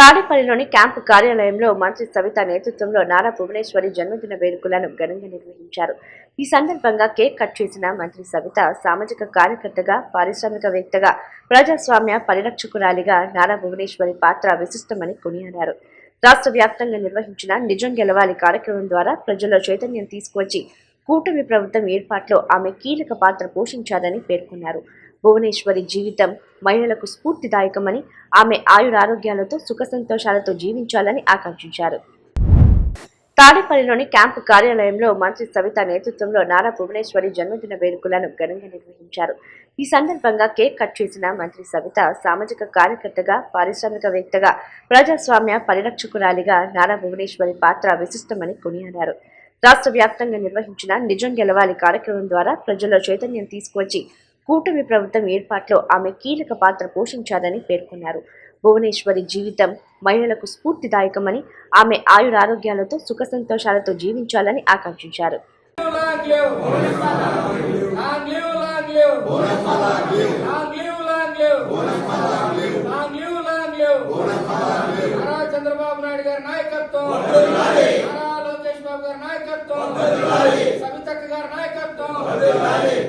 తాడేపల్లిలోని క్యాంపు కార్యాలయంలో మంత్రి సవిత నేతృత్వంలో నారా భువనేశ్వరి జన్మదిన వేడుకలను ఘనంగా నిర్వహించారు. ఈ సందర్భంగా కేక్ కట్ చేసిన మంత్రి సవిత సామాజిక కార్యకర్తగా, పారిశ్రామికవేత్తగా, ప్రజాస్వామ్య పరిరక్షకురాలిగా నారా భువనేశ్వరి పాత్ర విశిష్టమని కొనియాడారు. రాష్ట్ర వ్యాప్తంగా నిర్వహించిన నిజం గెలవాలి కార్యక్రమం ద్వారా ప్రజల్లో చైతన్యం తీసుకువచ్చి కూటమి ప్రభుత్వం ఏర్పాట్లో ఆమె కీలక పాత్ర పోషించారని పేర్కొన్నారు. భువనేశ్వరి జీవితం మహిళలకు స్ఫూర్తిదాయకమని, ఆమె ఆయురారోగ్యాలతో సుఖ సంతోషాలతో జీవించాలని ఆకాంక్షించారు. తాడేపల్లిలోని క్యాంపు కార్యాలయంలో మంత్రి సవిత నేతృత్వంలో నారా భువనేశ్వరి జన్మదిన వేడుకలను ఘనంగా నిర్వహించారు. ఈ సందర్భంగా కేక్ కట్ చేసిన మంత్రి సవిత సామాజిక కార్యకర్తగా, పారిశ్రామికవేత్తగా, ప్రజాస్వామ్య పరిరక్షకురాలిగా నారా భువనేశ్వరి పాత్ర విశిష్టమని కొనియాడారు. రాష్ట్ర వ్యాప్తంగా నిర్వహించిన నిజం గెలవాలి కార్యక్రమం ద్వారా ప్రజల్లో చైతన్యం తీసుకువచ్చి కూటమి ప్రభుత్వం ఏర్పాట్లో ఆమె కీలక పాత్ర పోషించారని పేర్కొన్నారు. భువనేశ్వరి జీవితం మహిళలకు స్ఫూర్తిదాయకమని, ఆమె ఆయురారోగ్యాలతో సుఖ సంతోషాలతో జీవించాలని ఆకాంక్షించారు. చంద్రబాబు నాయుడు గారి నాయకత్వం, లోకేష్ బాబు గారి నాయకత్వం, సవితక్క గారి నాయకత్వం.